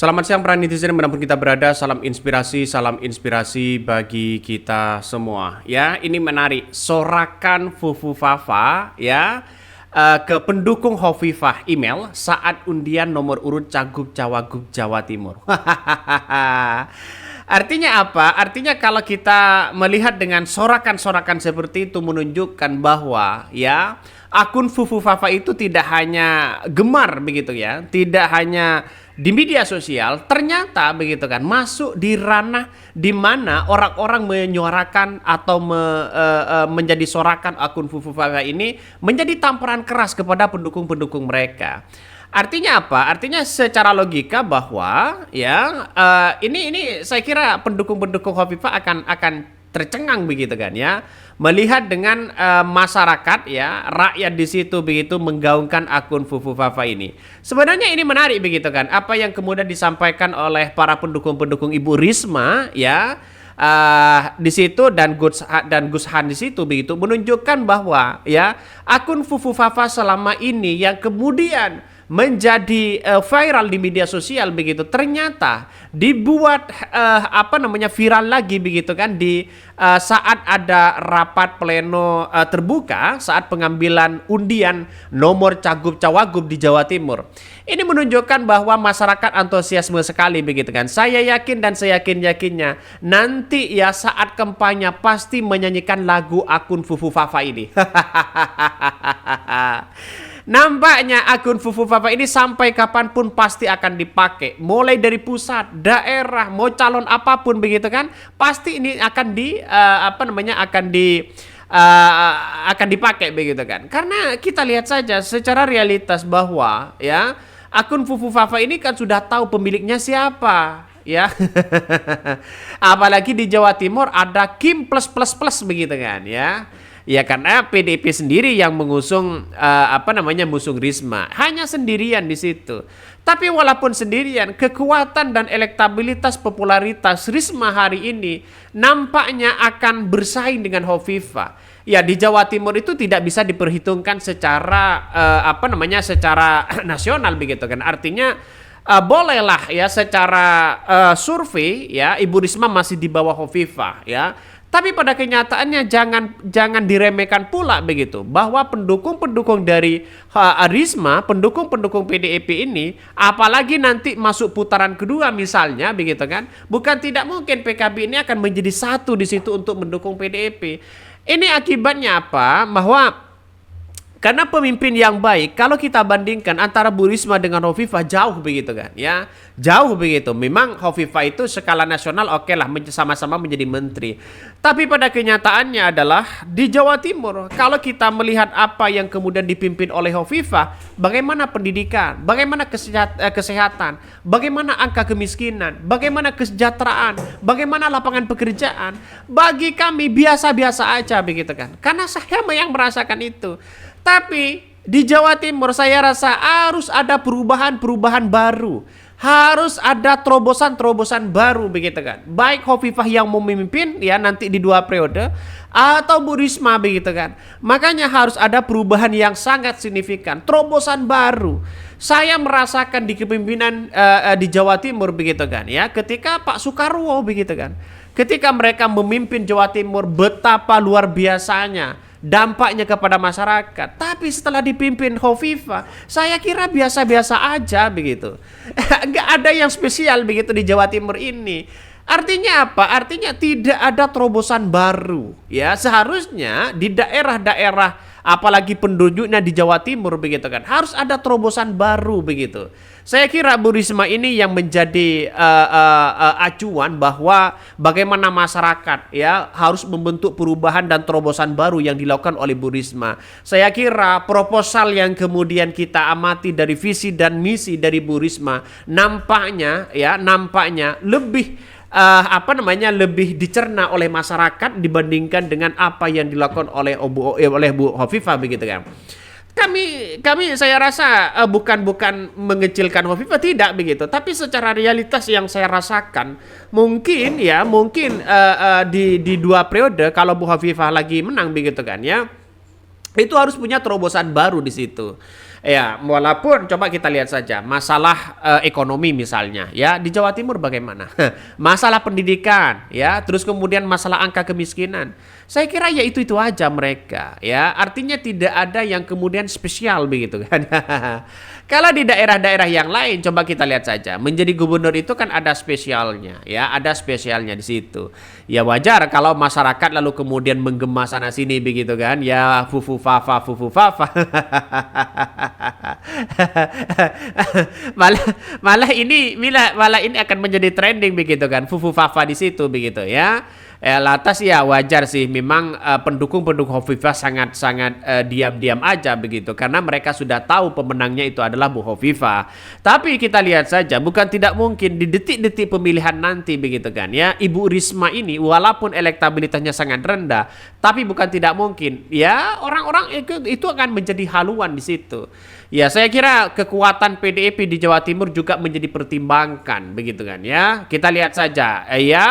Selamat siang para netizen dimanapun kita berada, salam inspirasi bagi kita semua. Ya, ini menarik, sorakan Fufu Fafa ya ke pendukung Hovifah email saat undian nomor urut Cagup Cawagup Jawa Timur. Artinya apa? Artinya kalau kita melihat dengan sorakan-sorakan seperti itu menunjukkan bahwa ya akun Fufu Fafa itu tidak hanya gemar begitu ya, tidak hanya di media sosial, ternyata begitu kan masuk di ranah di mana orang-orang menyuarakan atau menjadi sorakan akun Fufu Fafa ini menjadi tamparan keras kepada pendukung-pendukung mereka. Artinya apa? Artinya secara logika bahwa ya ini saya kira pendukung-pendukung Hovifah akan tercengang begitu kan ya, melihat dengan masyarakat ya, rakyat di situ begitu menggaungkan akun Fufu Fafa ini. Sebenarnya ini menarik begitu kan, apa yang kemudian disampaikan oleh para pendukung-pendukung Ibu Risma ya di situ dan Gus Han di situ begitu menunjukkan bahwa ya akun Fufu Fafa selama ini yang kemudian menjadi viral di media sosial begitu ternyata dibuat viral lagi begitu kan di saat ada rapat pleno terbuka saat pengambilan undian nomor Cagup Cawagup di Jawa Timur. Ini menunjukkan bahwa masyarakat antusiasme sekali begitu kan. Saya yakin dan saya yakinnya nanti ya saat kampanye pasti menyanyikan lagu akun Fufu Fafa ini. Nampaknya akun Fufu Fafa ini sampai kapanpun pasti akan dipakai. Mulai dari pusat, daerah, mau calon apapun begitu kan, pasti ini akan akan dipakai begitu kan. Karena kita lihat saja secara realitas bahwa ya akun Fufu Fafa ini kan sudah tahu pemiliknya siapa. Ya, apalagi di Jawa Timur ada Kim plus begitu kan ya. Ya karena PDIP sendiri yang mengusung mengusung Risma, hanya sendirian di situ. Tapi walaupun sendirian, kekuatan dan elektabilitas popularitas Risma hari ini nampaknya akan bersaing dengan Hovifah. Ya di Jawa Timur itu tidak bisa diperhitungkan secara secara nasional begitu kan. Artinya bolehlah ya secara survei ya Ibu Risma masih di bawah Hovifah ya. Tapi pada kenyataannya jangan diremehkan pula begitu bahwa pendukung-pendukung dari Risma, pendukung-pendukung PDIP ini, apalagi nanti masuk putaran kedua misalnya begitu kan, bukan tidak mungkin PKB ini akan menjadi satu di situ untuk mendukung PDIP. Ini akibatnya apa? Bahwa karena pemimpin yang baik, kalau kita bandingkan antara Bu Risma dengan Hovifah jauh begitu kan ya. Jauh begitu. Memang Hovifah itu skala nasional oke lah sama-sama menjadi menteri. Tapi pada kenyataannya adalah di Jawa Timur, kalau kita melihat apa yang kemudian dipimpin oleh Hovifah, bagaimana pendidikan, bagaimana kesehatan, bagaimana angka kemiskinan, bagaimana kesejahteraan, bagaimana lapangan pekerjaan, bagi kami biasa-biasa aja begitu kan. Karena saya yang merasakan itu. Tapi di Jawa Timur saya rasa harus ada perubahan-perubahan baru. Harus ada terobosan-terobosan baru begitu kan. Baik Hovifah yang memimpin ya nanti di 2 periode atau Bu Risma begitu kan. Makanya harus ada perubahan yang sangat signifikan, terobosan baru. Saya merasakan di kepemimpinan di Jawa Timur begitu kan ya, ketika Pak Soekarwo begitu kan. Ketika mereka memimpin Jawa Timur betapa luar biasanya dampaknya kepada masyarakat. Tapi setelah dipimpin Hovifah, saya kira biasa-biasa aja begitu. Nggak ada yang spesial begitu di Jawa Timur ini. Artinya apa? Artinya tidak ada terobosan baru. Ya, seharusnya di daerah-daerah apalagi penduduknya di Jawa Timur begitu kan, harus ada terobosan baru begitu. Saya kira Bu Risma ini yang menjadi acuan bahwa bagaimana masyarakat ya harus membentuk perubahan dan terobosan baru yang dilakukan oleh Bu Risma. Saya kira proposal yang kemudian kita amati dari visi dan misi dari Bu Risma nampaknya lebih lebih dicerna oleh masyarakat dibandingkan dengan apa yang dilakukan oleh Bu Hovifah begitu kan. Kami saya rasa bukan mengecilkan Hovifah tidak begitu, tapi secara realitas yang saya rasakan mungkin di 2 periode kalau Bu Hovifah lagi menang begitu kan ya, itu harus punya terobosan baru di situ. Ya, walaupun coba kita lihat saja masalah ekonomi misalnya, ya di Jawa Timur bagaimana? Masalah pendidikan, ya, terus kemudian masalah angka kemiskinan. Saya kira ya itu aja mereka, ya. Artinya tidak ada yang kemudian spesial begitu kan. Kalau di daerah-daerah yang lain, coba kita lihat saja. Menjadi gubernur itu kan ada spesialnya, ya, ada spesialnya di situ. Ya wajar kalau masyarakat lalu kemudian menggema sana sini begitu kan. Ya fufu fafa fufu fafa. malah malah ini akan menjadi trending begitu kan. Fufu fafa di situ begitu ya. Lantas ya wajar sih memang pendukung-pendukung Hovifah sangat-sangat diam-diam aja begitu karena mereka sudah tahu pemenangnya itu adalah Bu Hovifah. Tapi kita lihat saja bukan tidak mungkin di detik-detik pemilihan nanti begitu kan ya Ibu Risma ini walaupun elektabilitasnya sangat rendah tapi bukan tidak mungkin ya orang-orang itu akan menjadi haluan di situ. Ya saya kira kekuatan PDIP di Jawa Timur juga menjadi pertimbangkan begitu kan ya. Kita lihat saja ya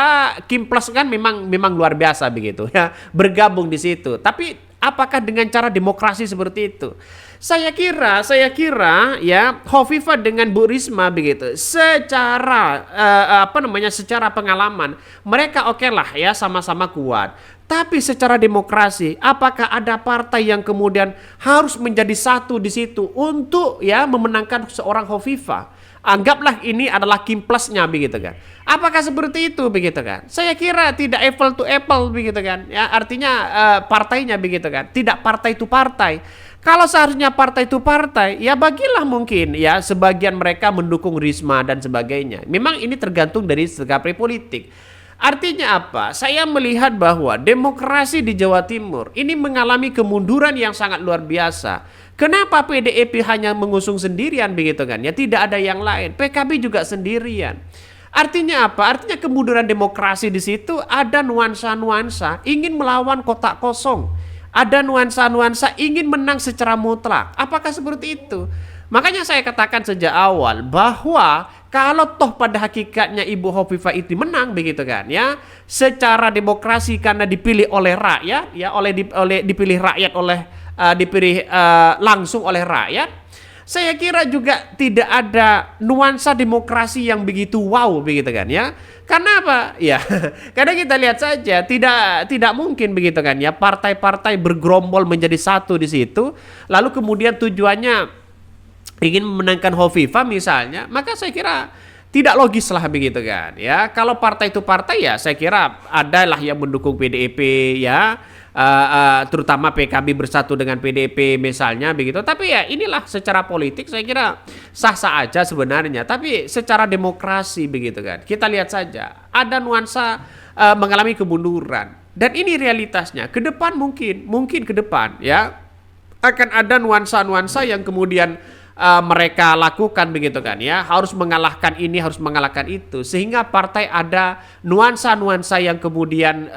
Kim Plus kan memang luar biasa begitu ya bergabung di situ. Tapi apakah dengan cara demokrasi seperti itu? Saya kira ya Hovifah dengan Bu Risma begitu secara secara pengalaman mereka oke lah ya sama-sama kuat. Tapi secara demokrasi, apakah ada partai yang kemudian harus menjadi satu di situ untuk ya memenangkan seorang Hovifah? Anggaplah ini adalah Kim Plus-nya begitu kan. Apakah seperti itu begitu kan? Saya kira tidak apple to apple begitu kan. Ya artinya partainya begitu kan. Tidak partai itu partai. Kalau seharusnya partai itu partai, ya bagilah mungkin ya sebagian mereka mendukung Risma dan sebagainya. Memang ini tergantung dari sikap politik. Artinya apa? Saya melihat bahwa demokrasi di Jawa Timur ini mengalami kemunduran yang sangat luar biasa. Kenapa PDIP hanya mengusung sendirian begitu kan? Ya tidak ada yang lain. PKB juga sendirian. Artinya apa? Artinya kemunduran demokrasi di situ ada nuansa-nuansa ingin melawan kotak kosong. Ada nuansa-nuansa ingin menang secara mutlak. Apakah seperti itu? Makanya saya katakan sejak awal bahwa kalau toh pada hakikatnya Ibu Hovifah itu menang begitu kan ya secara demokrasi karena dipilih oleh rakyat ya dipilih rakyat dipilih langsung oleh rakyat. Saya kira juga tidak ada nuansa demokrasi yang begitu wow begitu kan ya. Karena apa? Ya, karena kita lihat saja tidak mungkin begitu kan ya partai-partai bergerombol menjadi satu di situ lalu kemudian tujuannya ingin memenangkan Hovifah misalnya, maka saya kira tidak logis lah begitu kan ya. Kalau partai itu partai ya saya kira adalah yang mendukung PDIP ya, terutama PKB bersatu dengan PDIP misalnya begitu. Tapi ya inilah secara politik saya kira sah-sah aja sebenarnya. Tapi secara demokrasi begitu kan, kita lihat saja ada nuansa mengalami kemunduran dan ini realitasnya. Ke depan mungkin ke depan ya akan ada nuansa-nuansa yang kemudian mereka lakukan begitu kan ya, harus mengalahkan ini, harus mengalahkan itu, sehingga partai ada nuansa-nuansa yang kemudian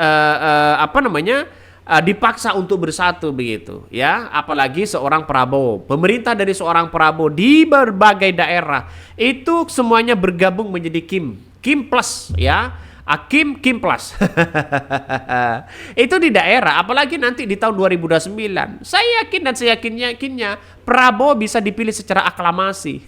dipaksa untuk bersatu begitu ya. Apalagi seorang Prabowo, pemerintah dari seorang Prabowo di berbagai daerah itu semuanya bergabung menjadi Kim Plus ya. Kim Plus. Itu di daerah, apalagi nanti di tahun 2029. Saya yakin dan saya yakinnya Prabowo bisa dipilih secara aklamasi.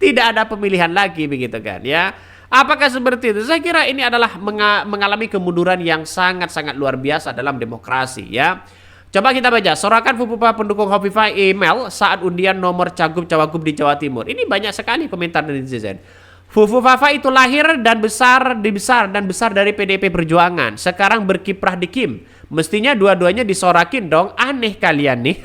Tidak ada pemilihan lagi begitu kan ya. Apakah seperti itu? Saya kira ini adalah mengalami kemunduran yang sangat-sangat luar biasa dalam demokrasi ya. Coba kita baca sorakan Hovifah pendukung Hovifah email saat undian nomor cagup cawagup di Jawa Timur. Ini banyak sekali komentar dari netizen. Fufu Fafa itu lahir dan besar dari PDIP Perjuangan. Sekarang berkiprah di Kim. Mestinya dua-duanya disorakin dong. Aneh kalian nih.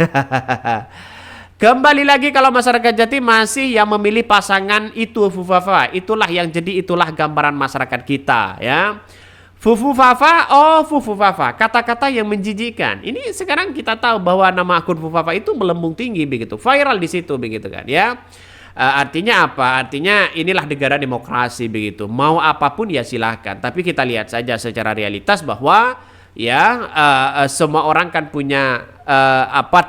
Kembali lagi kalau masyarakat Jatim masih yang memilih pasangan itu Fufu Fafa. Itulah gambaran masyarakat kita ya. Fufu Fafa, kata-kata yang menjijikan. Ini sekarang kita tahu bahwa nama akun Fufu Fafa itu melambung tinggi begitu, viral di situ begitu kan ya. Artinya apa? Artinya inilah negara demokrasi begitu. Mau apapun ya silahkan. Tapi kita lihat saja secara realitas bahwa ya semua orang kan punya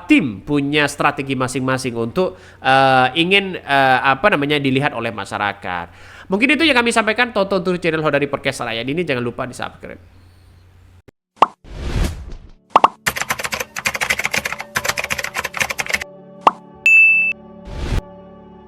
tim, punya strategi masing-masing untuk ingin dilihat oleh masyarakat. Mungkin itu yang kami sampaikan. Tonton terus channel Hodari Podcast Rakyat ini, jangan lupa di subscribe.